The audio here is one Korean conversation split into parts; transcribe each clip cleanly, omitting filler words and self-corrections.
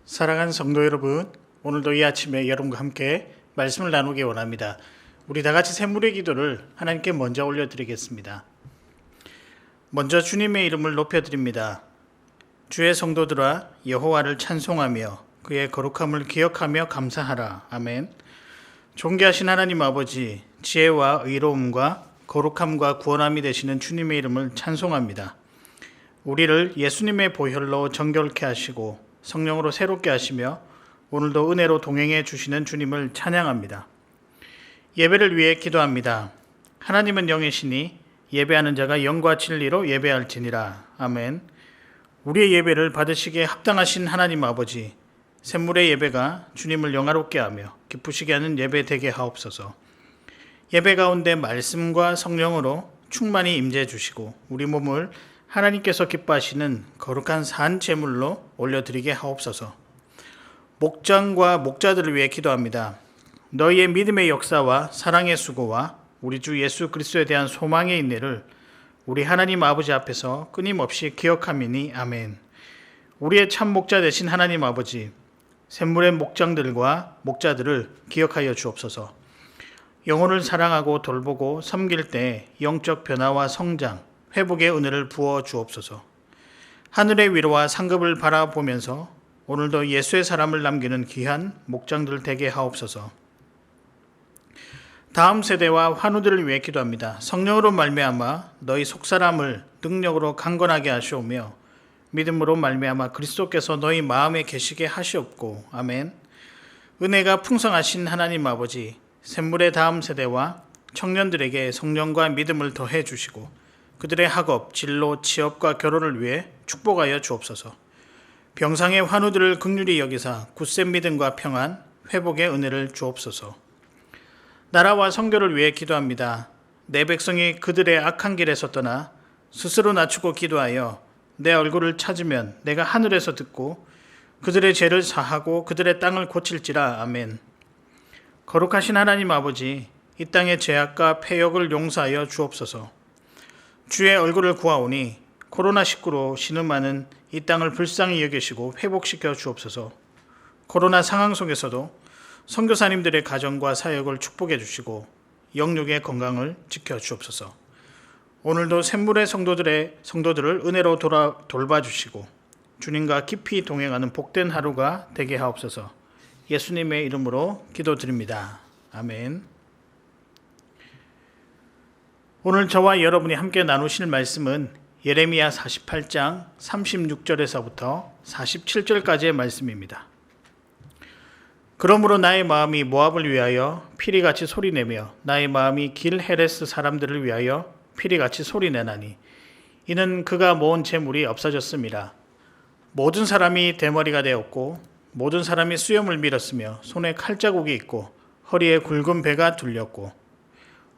사랑하는 성도 여러분, 오늘도 이 아침에 여러분과 함께 말씀을 나누기 원합니다. 우리 다 같이 샘물의 기도를 하나님께 먼저 올려드리겠습니다. 먼저 주님의 이름을 높여드립니다. 주의 성도들아 여호와를 찬송하며 그의 거룩함을 기억하며 감사하라. 아멘. 존귀하신 하나님 아버지, 지혜와 의로움과 거룩함과 구원함이 되시는 주님의 이름을 찬송합니다. 우리를 예수님의 보혈로 정결케 하시고 성령으로 새롭게 하시며 오늘도 은혜로 동행해 주시는 주님을 찬양합니다. 예배를 위해 기도합니다. 하나님은 영이시니 예배하는 자가 영과 진리로 예배할지니라. 아멘. 우리의 예배를 받으시기에 합당하신 하나님 아버지, 샘물의 예배가 주님을 영화롭게 하며 기쁘시게 하는 예배 되게 하옵소서. 예배 가운데 말씀과 성령으로 충만히 임재해 주시고 우리 몸을 하나님께서 기뻐하시는 거룩한 산 제물로 올려드리게 하옵소서. 목장과 목자들을 위해 기도합니다. 너희의 믿음의 역사와 사랑의 수고와 우리 주 예수 그리스도에 대한 소망의 인내를 우리 하나님 아버지 앞에서 끊임없이 기억함이니 아멘. 우리의 참 목자 되신 하나님 아버지, 샘물의 목장들과 목자들을 기억하여 주옵소서. 영혼을 사랑하고 돌보고 섬길 때 영적 변화와 성장, 회복의 은혜를 부어 주옵소서. 하늘의 위로와 상급을 바라보면서 오늘도 예수의 사람을 남기는 귀한 목장들 되게 하옵소서. 다음 세대와 환우들을 위해 기도합니다. 성령으로 말미암아 너희 속사람을 능력으로 강건하게 하시오며 믿음으로 말미암아 그리스도께서 너희 마음에 계시게 하시옵고 아멘. 은혜가 풍성하신 하나님 아버지, 샘물의 다음 세대와 청년들에게 성령과 믿음을 더해 주시고 그들의 학업, 진로, 취업과 결혼을 위해 축복하여 주옵소서. 병상의 환우들을 긍휼히 여기사 굳센 믿음과 평안, 회복의 은혜를 주옵소서. 나라와 성교를 위해 기도합니다. 내 백성이 그들의 악한 길에서 떠나 스스로 낮추고 기도하여 내 얼굴을 찾으면 내가 하늘에서 듣고 그들의 죄를 사하고 그들의 땅을 고칠지라. 아멘. 거룩하신 하나님 아버지, 이 땅의 죄악과 패역을 용서하여 주옵소서. 주의 얼굴을 구하오니 코로나19로 신음하는 이 땅을 불쌍히 여기시고 회복시켜 주옵소서. 코로나 상황 속에서도 선교사님들의 가정과 사역을 축복해 주시고 영육의 건강을 지켜 주옵소서. 오늘도 샘물의 성도들을 은혜로 돌봐주시고 주님과 깊이 동행하는 복된 하루가 되게 하옵소서. 예수님의 이름으로 기도드립니다. 아멘. 오늘 저와 여러분이 함께 나누실 말씀은 예레미야 48장 36절에서부터 47절까지의 말씀입니다. 그러므로 나의 마음이 모압을 위하여 피리같이 소리내며 나의 마음이 길 헤레스 사람들을 위하여 피리같이 소리내나니 이는 그가 모은 재물이 없어졌습니다. 모든 사람이 대머리가 되었고 모든 사람이 수염을 밀었으며 손에 칼자국이 있고 허리에 굵은 배가 둘렸고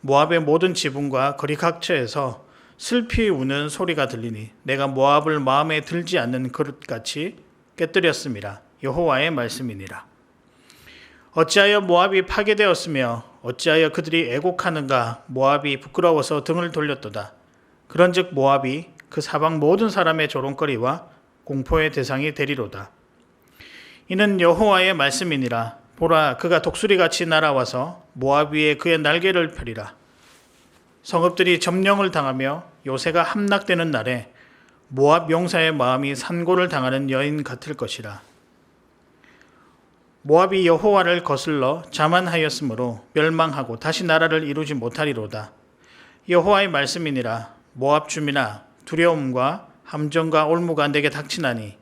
모압의 모든 지붕과 거리 각처에서 슬피 우는 소리가 들리니 내가 모압을 마음에 들지 않는 그릇같이 깨뜨렸습니다. 여호와의 말씀이니라. 어찌하여 모압이 파괴되었으며 어찌하여 그들이 애곡하는가. 모압이 부끄러워서 등을 돌렸도다. 그런즉 모압이 그 사방 모든 사람의 조롱거리와 공포의 대상이 되리로다. 이는 여호와의 말씀이니라. 보라, 그가 독수리같이 날아와서 모압 위에 그의 날개를 펴리라. 성읍들이 점령을 당하며 요새가 함락되는 날에 모압 용사의 마음이 산고를 당하는 여인 같을 것이라. 모압이 여호와를 거슬러 자만하였으므로 멸망하고 다시 나라를 이루지 못하리로다. 여호와의 말씀이니라. 모압 주민아, 두려움과 함정과 올무가 내게 닥치나니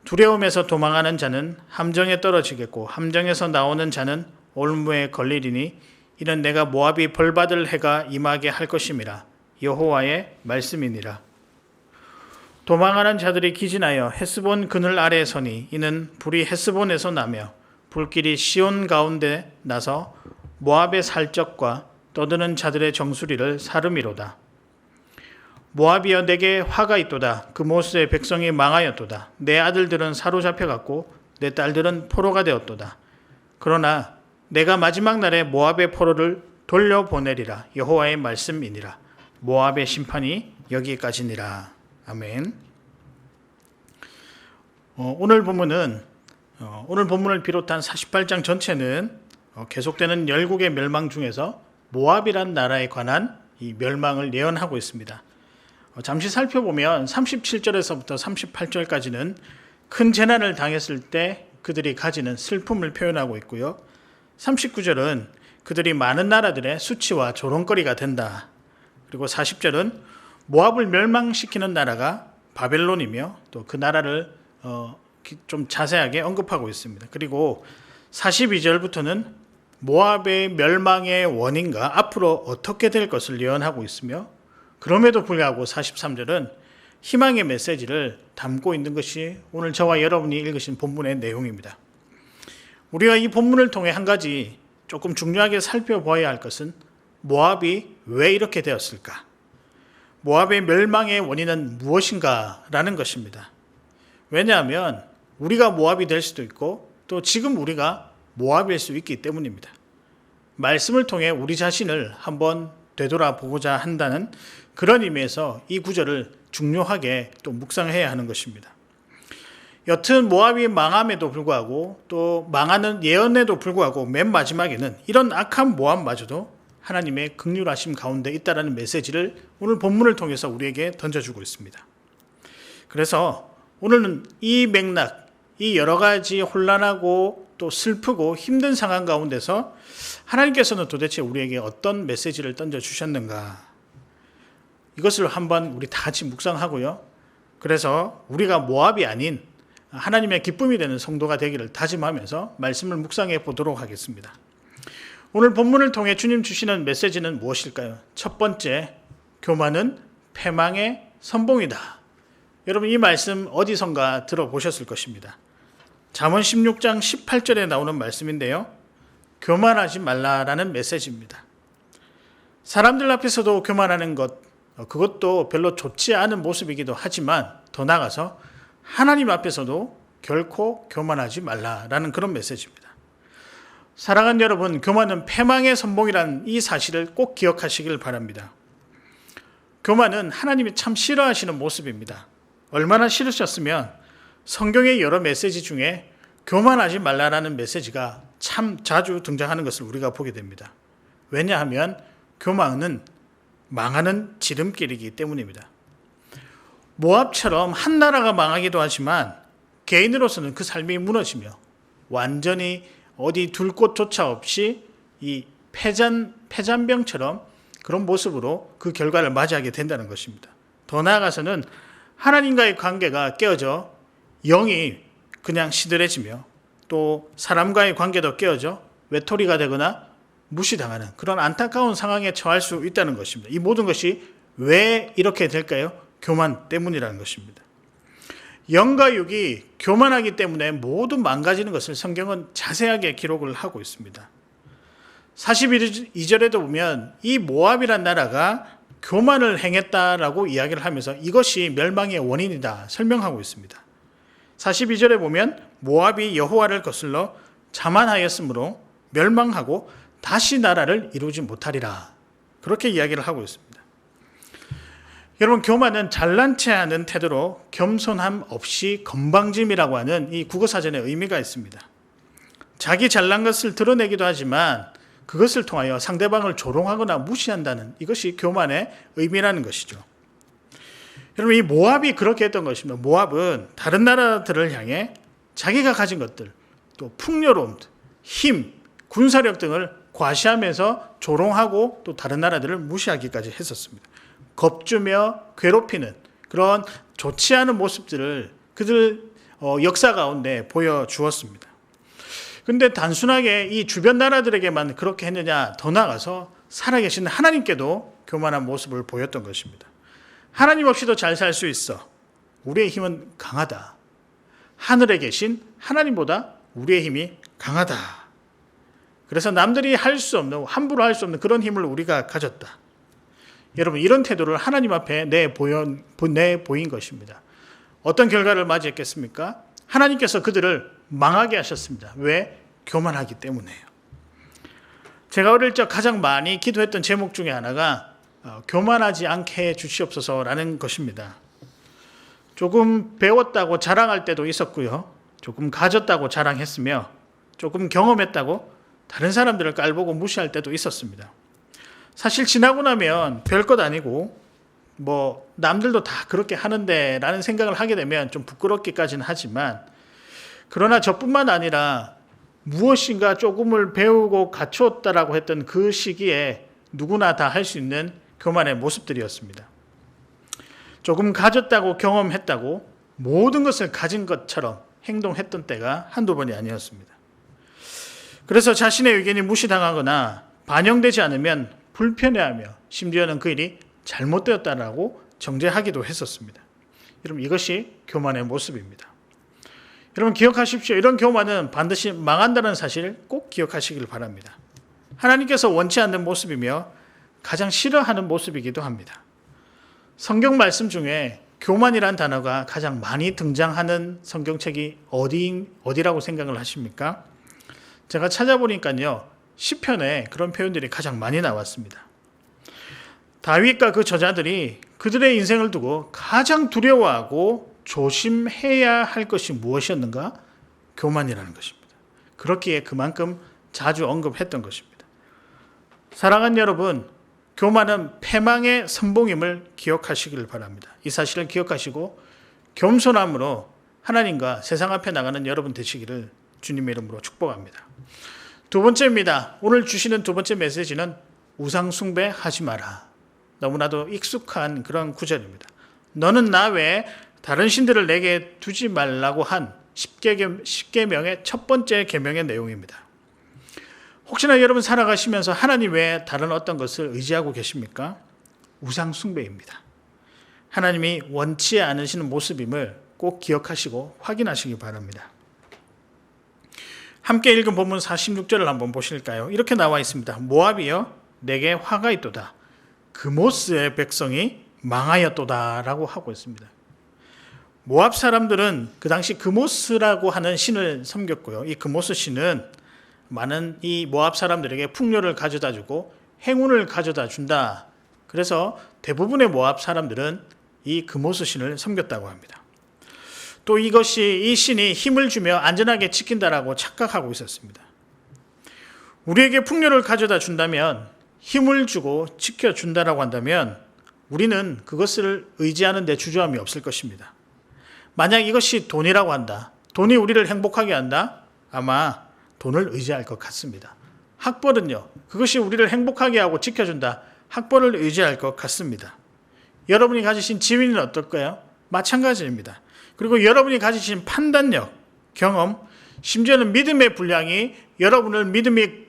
두려움에서 도망하는 자는 함정에 떨어지겠고 함정에서 나오는 자는 올무에 걸리리니 이는 내가 모압이 벌받을 해가 임하게 할 것임이라. 여호와의 말씀이니라. 도망하는 자들이 기진하여 헤스본 그늘 아래에 서니 이는 불이 헤스본에서 나며 불길이 시온 가운데 나서 모압의 살적과 떠드는 자들의 정수리를 사르미로다. 모압이여, 내게 화가 있도다. 그 모스의 백성이 망하였도다. 내 아들들은 사로잡혀갔고 내 딸들은 포로가 되었도다. 그러나 내가 마지막 날에 모압의 포로를 돌려보내리라. 여호와의 말씀이니라. 모압의 심판이 여기까지니라. 아멘. 오늘 본문은 오늘 본문을 비롯한 48장 전체는 계속되는 열국의 멸망 중에서 모압이란 나라에 관한 이 멸망을 예언하고 있습니다. 잠시 살펴보면 37절에서부터 38절까지는 큰 재난을 당했을 때 그들이 가지는 슬픔을 표현하고 있고요. 39절은 그들이 많은 나라들의 수치와 조롱거리가 된다. 그리고 40절은 모압을 멸망시키는 나라가 바벨론이며 또 그 나라를 좀 자세하게 언급하고 있습니다. 그리고 42절부터는 모압의 멸망의 원인과 앞으로 어떻게 될 것을 예언하고 있으며, 그럼에도 불구하고 43절은 희망의 메시지를 담고 있는 것이 오늘 저와 여러분이 읽으신 본문의 내용입니다. 우리가 이 본문을 통해 한 가지 조금 중요하게 살펴봐야 할 것은 모압이 왜 이렇게 되었을까? 모압의 멸망의 원인은 무엇인가? 라는 것입니다. 왜냐하면 우리가 모압이 될 수도 있고 또 지금 우리가 모압일 수 있기 때문입니다. 말씀을 통해 우리 자신을 한번 되돌아보고자 한다는 그런 의미에서 이 구절을 중요하게 또 묵상해야 하는 것입니다. 여튼 모압이 망함에도 불구하고 또 망하는 예언에도 불구하고 맨 마지막에는 이런 악한 모압마저도 하나님의 긍휼하심 가운데 있다라는 메시지를 오늘 본문을 통해서 우리에게 던져주고 있습니다. 그래서 오늘은 이 맥락, 이 여러 가지 혼란하고 또 슬프고 힘든 상황 가운데서 하나님께서는 도대체 우리에게 어떤 메시지를 던져주셨는가, 이것을 한번 우리 다 같이 묵상하고요. 그래서 우리가 모압이 아닌 하나님의 기쁨이 되는 성도가 되기를 다짐하면서 말씀을 묵상해 보도록 하겠습니다. 오늘 본문을 통해 주님 주시는 메시지는 무엇일까요? 첫 번째, 교만은 패망의 선봉이다. 여러분, 이 말씀 어디선가 들어보셨을 것입니다. 잠언 16장 18절에 나오는 말씀인데요. 교만하지 말라라는 메시지입니다. 사람들 앞에서도 교만하는 것, 그것도 별로 좋지 않은 모습이기도 하지만 더 나아가서 하나님 앞에서도 결코 교만하지 말라라는 그런 메시지입니다. 사랑하는 여러분, 교만은 패망의 선봉이라는 이 사실을 꼭 기억하시길 바랍니다. 교만은 하나님이 참 싫어하시는 모습입니다. 얼마나 싫으셨으면 성경의 여러 메시지 중에 교만하지 말라라는 메시지가 참 자주 등장하는 것을 우리가 보게 됩니다. 왜냐하면 교만은 망하는 지름길이기 때문입니다. 모압처럼 한 나라가 망하기도 하지만 개인으로서는 그 삶이 무너지며 완전히 어디 둘 곳조차 없이 이 패잔병처럼 그런 모습으로 그 결과를 맞이하게 된다는 것입니다. 더 나아가서는 하나님과의 관계가 깨어져 영이 그냥 시들해지며 또 사람과의 관계도 깨어져 외톨이가 되거나 무시당하는 그런 안타까운 상황에 처할 수 있다는 것입니다. 이 모든 것이 왜 이렇게 될까요? 교만 때문이라는 것입니다. 영과 육이 교만하기 때문에 모두 망가지는 것을 성경은 자세하게 기록을 하고 있습니다. 42절에도 보면 이 모압이란 나라가 교만을 행했다라고 이야기를 하면서 이것이 멸망의 원인이다 설명하고 있습니다. 42절에 보면 모압이 여호와를 거슬러 자만하였으므로 멸망하고 다시 나라를 이루지 못하리라, 그렇게 이야기를 하고 있습니다. 여러분, 교만은 잘난 체 하는 태도로 겸손함 없이 건방짐이라고 하는 이 국어사전의 의미가 있습니다. 자기 잘난 것을 드러내기도 하지만 그것을 통하여 상대방을 조롱하거나 무시한다는 이것이 교만의 의미라는 것이죠. 여러분, 이 모압이 그렇게 했던 것입니다. 모압은 다른 나라들을 향해 자기가 가진 것들, 또 풍요로움, 힘, 군사력 등을 과시하면서 조롱하고 또 다른 나라들을 무시하기까지 했었습니다. 겁주며 괴롭히는 그런 좋지 않은 모습들을 그들 역사 가운데 보여주었습니다. 그런데 단순하게 이 주변 나라들에게만 그렇게 했느냐, 더 나아가서 살아계신 하나님께도 교만한 모습을 보였던 것입니다. 하나님 없이도 잘 살 수 있어. 우리의 힘은 강하다. 하늘에 계신 하나님보다 우리의 힘이 강하다. 그래서 남들이 할 수 없는, 함부로 할 수 없는 그런 힘을 우리가 가졌다. 여러분, 이런 태도를 하나님 앞에 내보인 것입니다. 어떤 결과를 맞이했겠습니까? 하나님께서 그들을 망하게 하셨습니다. 왜? 교만하기 때문에요. 제가 어릴 적 가장 많이 기도했던 제목 중에 하나가 교만하지 않게 해주시옵소서라는 것입니다. 조금 배웠다고 자랑할 때도 있었고요. 조금 가졌다고 자랑했으며 조금 경험했다고 다른 사람들을 깔보고 무시할 때도 있었습니다. 사실 지나고 나면 별것 아니고 뭐 남들도 다 그렇게 하는데 라는 생각을 하게 되면 좀 부끄럽기까지는 하지만, 그러나 저뿐만 아니라 무엇인가 조금을 배우고 갖추었다라고 했던 그 시기에 누구나 다 할 수 있는 교만의 모습들이었습니다. 조금 가졌다고 경험했다고 모든 것을 가진 것처럼 행동했던 때가 한두 번이 아니었습니다. 그래서 자신의 의견이 무시당하거나 반영되지 않으면 불편해하며 심지어는 그 일이 잘못되었다라고 정죄하기도 했었습니다. 여러분, 이것이 교만의 모습입니다. 여러분, 기억하십시오. 이런 교만은 반드시 망한다는 사실을 꼭 기억하시길 바랍니다. 하나님께서 원치 않는 모습이며 가장 싫어하는 모습이기도 합니다. 성경 말씀 중에 교만이란 단어가 가장 많이 등장하는 성경책이 어디라고 생각을 하십니까? 제가 찾아보니까요, 시편에 그런 표현들이 가장 많이 나왔습니다. 다윗과 그 저자들이 그들의 인생을 두고 가장 두려워하고 조심해야 할 것이 무엇이었는가? 교만이라는 것입니다. 그렇기에 그만큼 자주 언급했던 것입니다. 사랑하는 여러분, 교만은 패망의 선봉임을 기억하시길 바랍니다. 이 사실을 기억하시고 겸손함으로 하나님과 세상 앞에 나가는 여러분 되시기를 주님의 이름으로 축복합니다. 두 번째입니다. 오늘 주시는 두 번째 메시지는 우상 숭배하지 마라. 너무나도 익숙한 그런 구절입니다. 너는 나 외에 다른 신들을 내게 두지 말라고 한 10계명의 첫 번째 계명의 내용입니다. 혹시나 여러분 살아가시면서 하나님 외에 다른 어떤 것을 의지하고 계십니까? 우상 숭배입니다. 하나님이 원치 않으시는 모습임을 꼭 기억하시고 확인하시기 바랍니다. 함께 읽은 본문 46절을 한번 보실까요? 이렇게 나와 있습니다. 모압이여 내게 화가 있도다. 그모스의 백성이 망하였도다 라고 하고 있습니다. 모압 사람들은 그 당시 그모스라고 하는 신을 섬겼고요. 이 그모스 신은 많은 이 모압 사람들에게 풍요를 가져다 주고 행운을 가져다 준다. 그래서 대부분의 모압 사람들은 이 그모스 신을 섬겼다고 합니다. 또 이것이 이 신이 힘을 주며 안전하게 지킨다라고 착각하고 있었습니다. 우리에게 풍요를 가져다 준다면, 힘을 주고 지켜준다라고 한다면 우리는 그것을 의지하는 데 주저함이 없을 것입니다. 만약 이것이 돈이라고 한다, 돈이 우리를 행복하게 한다, 아마 돈을 의지할 것 같습니다. 학벌은요, 그것이 우리를 행복하게 하고 지켜준다, 학벌을 의지할 것 같습니다. 여러분이 가지신 지위는 어떨까요? 마찬가지입니다. 그리고 여러분이 가지신 판단력, 경험, 심지어는 믿음의 분량이 여러분을 믿음이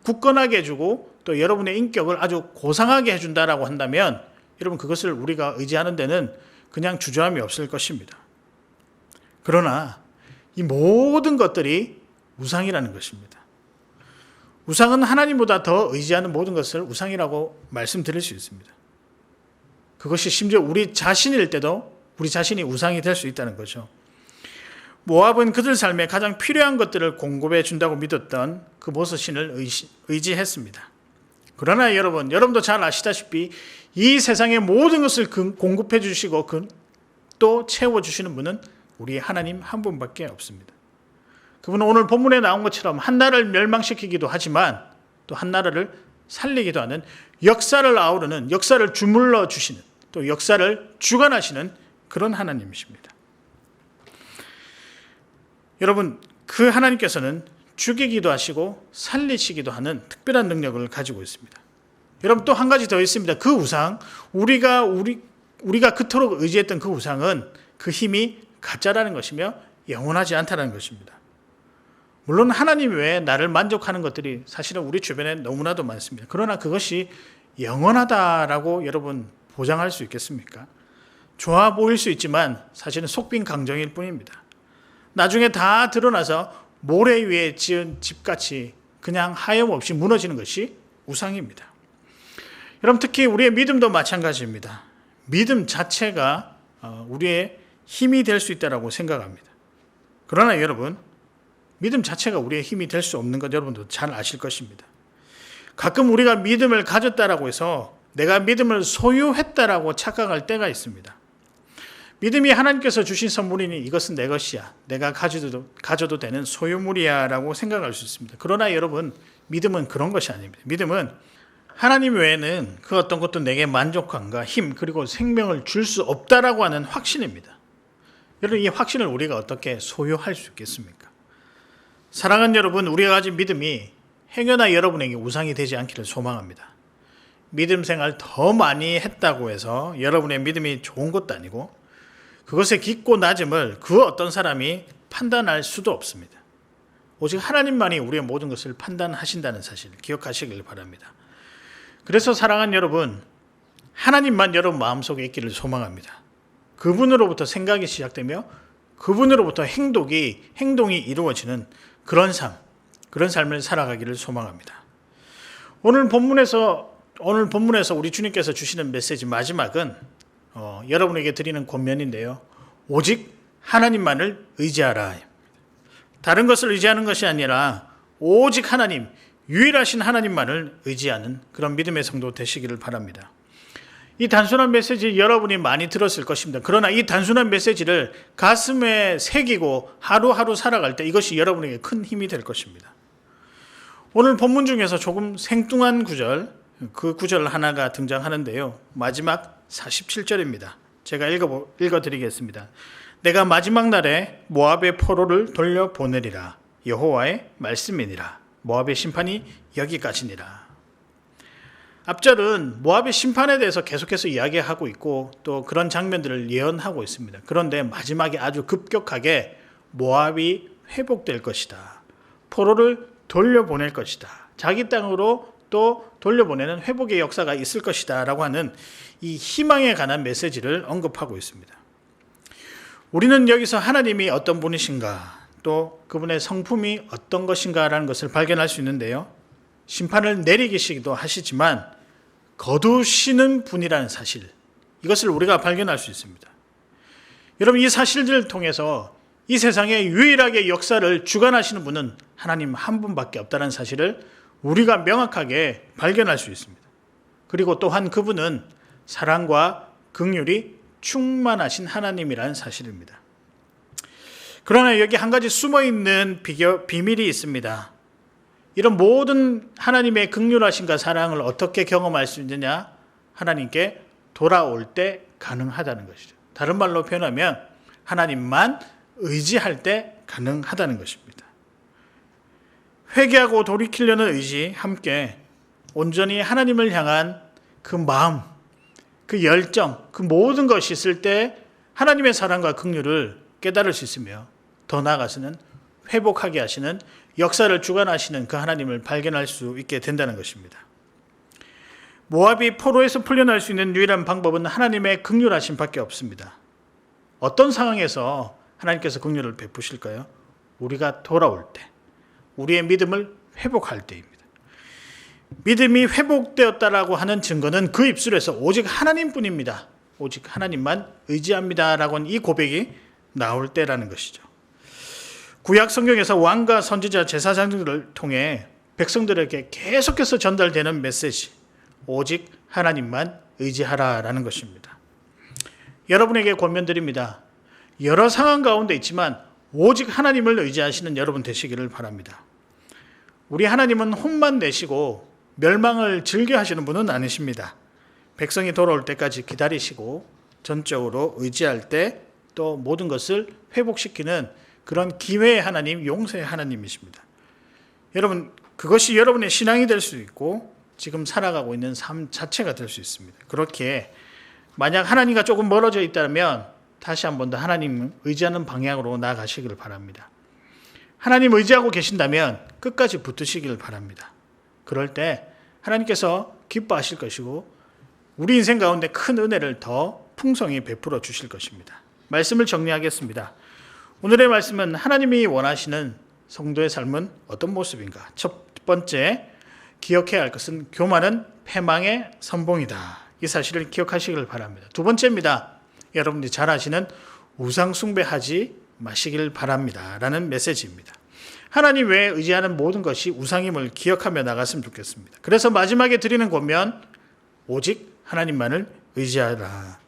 굳건하게 해주고 또 여러분의 인격을 아주 고상하게 해준다라고 한다면 여러분, 그것을 우리가 의지하는 데는 그냥 주저함이 없을 것입니다. 그러나 이 모든 것들이 우상이라는 것입니다. 우상은 하나님보다 더 의지하는 모든 것을 우상이라고 말씀드릴 수 있습니다. 그것이 심지어 우리 자신일 때도 우리 자신이 우상이 될 수 있다는 거죠. 모압은 그들 삶에 가장 필요한 것들을 공급해 준다고 믿었던 그 모스 신을 의지했습니다. 그러나 여러분도 잘 아시다시피 이 세상의 모든 것을 공급해 주시고 또 채워주시는 분은 우리 하나님 한 분밖에 없습니다. 그분은 오늘 본문에 나온 것처럼 한 나라를 멸망시키기도 하지만 또 한 나라를 살리기도 하는, 역사를 아우르는, 역사를 주물러 주시는, 또 역사를 주관하시는 그런 하나님이십니다. 여러분, 그 하나님께서는 죽이기도 하시고 살리시기도 하는 특별한 능력을 가지고 있습니다. 여러분, 또 한 가지 더 있습니다. 그 우상, 우리가 그토록 의지했던 그 우상은 그 힘이 가짜라는 것이며 영원하지 않다는 것입니다. 물론 하나님 외에 나를 만족하는 것들이 사실은 우리 주변에 너무나도 많습니다. 그러나 그것이 영원하다라고 여러분 보장할 수 있겠습니까? 좋아 보일 수 있지만 사실은 속빈 강정일 뿐입니다. 나중에 다 드러나서 모래 위에 지은 집같이 그냥 하염없이 무너지는 것이 우상입니다. 여러분, 특히 우리의 믿음도 마찬가지입니다. 믿음 자체가 우리의 힘이 될 수 있다고 생각합니다. 그러나 여러분, 믿음 자체가 우리의 힘이 될 수 없는 것 여러분도 잘 아실 것입니다. 가끔 우리가 믿음을 가졌다라고 해서 내가 믿음을 소유했다라고 착각할 때가 있습니다. 믿음이 하나님께서 주신 선물이니 이것은 내 것이야. 내가 가져도 되는 소유물이야 라고 생각할 수 있습니다. 그러나 여러분, 믿음은 그런 것이 아닙니다. 믿음은 하나님 외에는 그 어떤 것도 내게 만족감과 힘 그리고 생명을 줄 수 없다라고 하는 확신입니다. 여러분, 이 확신을 우리가 어떻게 소유할 수 있겠습니까? 사랑하는 여러분, 우리가 가진 믿음이 행여나 여러분에게 우상이 되지 않기를 소망합니다. 믿음 생활 더 많이 했다고 해서 여러분의 믿음이 좋은 것도 아니고 그것의 깊고 낮음을 그 어떤 사람이 판단할 수도 없습니다. 오직 하나님만이 우리의 모든 것을 판단하신다는 사실을 기억하시길 바랍니다. 그래서 사랑하는 여러분, 하나님만 여러분 마음속에 있기를 소망합니다. 그분으로부터 생각이 시작되며 그분으로부터 행동이 이루어지는 그런 삶을 살아가기를 소망합니다. 오늘 본문에서 우리 주님께서 주시는 메시지 마지막은 여러분에게 드리는 권면인데요. 오직 하나님만을 의지하라. 다른 것을 의지하는 것이 아니라 오직 하나님, 유일하신 하나님만을 의지하는 그런 믿음의 성도 되시기를 바랍니다. 이 단순한 메시지 여러분이 많이 들었을 것입니다. 그러나 이 단순한 메시지를 가슴에 새기고 하루하루 살아갈 때 이것이 여러분에게 큰 힘이 될 것입니다. 오늘 본문 중에서 조금 생뚱한 구절, 그 구절 하나가 등장하는데요. 마지막 47절입니다. 제가 읽어드리겠습니다. 내가 마지막 날에 모압의 포로를 돌려보내리라. 여호와의 말씀이니라. 모압의 심판이 여기까지니라. 앞절은 모압의 심판에 대해서 계속해서 이야기하고 있고 또 그런 장면들을 예언하고 있습니다. 그런데 마지막에 아주 급격하게 모압이 회복될 것이다. 포로를 돌려보낼 것이다. 자기 땅으로 또 돌려보내는 회복의 역사가 있을 것이다 라고 하는 이 희망에 관한 메시지를 언급하고 있습니다. 우리는 여기서 하나님이 어떤 분이신가 또 그분의 성품이 어떤 것인가 라는 것을 발견할 수 있는데요. 심판을 내리시기도 하시지만 거두시는 분이라는 사실, 이것을 우리가 발견할 수 있습니다. 여러분, 이 사실들을 통해서 이 세상에 유일하게 역사를 주관하시는 분은 하나님 한 분밖에 없다는 사실을 우리가 명확하게 발견할 수 있습니다. 그리고 또한 그분은 사랑과 긍휼이 충만하신 하나님이라는 사실입니다. 그러나 여기 한 가지 숨어있는 비밀이 있습니다. 이런 모든 하나님의 긍휼하심과 사랑을 어떻게 경험할 수 있느냐? 하나님께 돌아올 때 가능하다는 것이죠. 다른 말로 표현하면 하나님만 의지할 때 가능하다는 것입니다. 회개하고 돌이키려는 의지 함께 온전히 하나님을 향한 그 마음, 그 열정, 그 모든 것이 있을 때 하나님의 사랑과 긍휼을 깨달을 수 있으며 더 나아가서는 회복하게 하시는 역사를 주관하시는 그 하나님을 발견할 수 있게 된다는 것입니다. 모압이 포로에서 풀려날 수 있는 유일한 방법은 하나님의 긍휼하심밖에 없습니다. 어떤 상황에서 하나님께서 긍휼을 베푸실까요? 우리가 돌아올 때, 우리의 믿음을 회복할 때입니다. 믿음이 회복되었다라고 하는 증거는 그 입술에서 오직 하나님뿐입니다. 오직 하나님만 의지합니다라고 하는 이 고백이 나올 때라는 것이죠. 구약 성경에서 왕과 선지자 제사장들을 통해 백성들에게 계속해서 전달되는 메시지, 오직 하나님만 의지하라라는 것입니다. 여러분에게 권면드립니다. 여러 상황 가운데 있지만 오직 하나님을 의지하시는 여러분 되시기를 바랍니다. 우리 하나님은 혼만 내시고 멸망을 즐겨하시는 분은 아니십니다. 백성이 돌아올 때까지 기다리시고 전적으로 의지할 때 또 모든 것을 회복시키는 그런 기회의 하나님, 용서의 하나님이십니다. 여러분, 그것이 여러분의 신앙이 될 수 있고 지금 살아가고 있는 삶 자체가 될 수 있습니다. 그렇게 만약 하나님과 조금 멀어져 있다면 다시 한 번 더 하나님 의지하는 방향으로 나아가시길 바랍니다. 하나님 의지하고 계신다면 끝까지 붙으시길 바랍니다. 그럴 때 하나님께서 기뻐하실 것이고 우리 인생 가운데 큰 은혜를 더 풍성히 베풀어 주실 것입니다. 말씀을 정리하겠습니다. 오늘의 말씀은 하나님이 원하시는 성도의 삶은 어떤 모습인가? 첫 번째, 기억해야 할 것은 교만은 패망의 선봉이다. 이 사실을 기억하시길 바랍니다. 두 번째입니다. 여러분들이 잘 아시는 우상 숭배하지 마시길 바랍니다. 라는 메시지입니다. 하나님 외에 의지하는 모든 것이 우상임을 기억하며 나갔으면 좋겠습니다. 그래서 마지막에 드리는 권면, 오직 하나님만을 의지하라.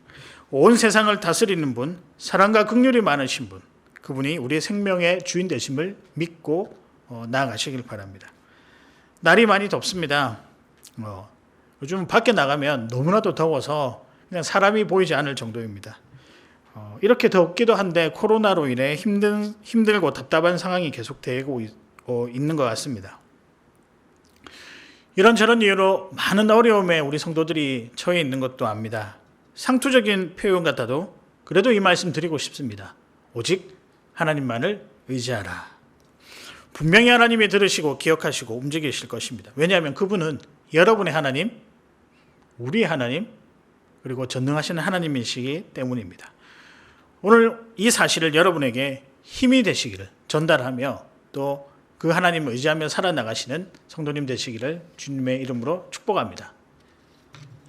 온 세상을 다스리는 분, 사랑과 긍휼이 많으신 분, 그분이 우리의 생명의 주인 되심을 믿고 나아가시길 바랍니다. 날이 많이 덥습니다. 요즘 밖에 나가면 너무나도 더워서 그냥 사람이 보이지 않을 정도입니다. 이렇게 덥기도 한데 코로나로 인해 힘들고 답답한 상황이 계속되고 있는 것 같습니다. 이런저런 이유로 많은 어려움에 우리 성도들이 처해 있는 것도 압니다. 상투적인 표현 같아도 그래도 이 말씀 드리고 싶습니다. 오직 하나님만을 의지하라. 분명히 하나님이 들으시고 기억하시고 움직이실 것입니다. 왜냐하면 그분은 여러분의 하나님, 우리 하나님, 그리고 전능하시는 하나님이시기 때문입니다. 오늘 이 사실을 여러분에게 힘이 되시기를 전달하며 또 그 하나님을 의지하며 살아나가시는 성도님 되시기를 주님의 이름으로 축복합니다.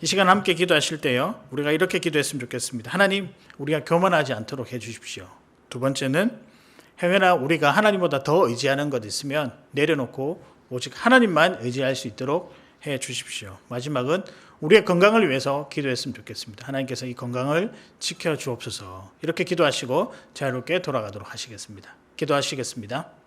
이 시간 함께 기도하실 때요, 우리가 이렇게 기도했으면 좋겠습니다. 하나님, 우리가 교만하지 않도록 해주십시오. 두 번째는 행여나 우리가 하나님보다 더 의지하는 것 있으면 내려놓고 오직 하나님만 의지할 수 있도록 해 주십시오. 마지막은 우리의 건강을 위해서 기도했으면 좋겠습니다. 하나님께서 이 건강을 지켜 주옵소서. 이렇게 기도하시고 자유롭게 돌아가도록 하시겠습니다. 기도하시겠습니다.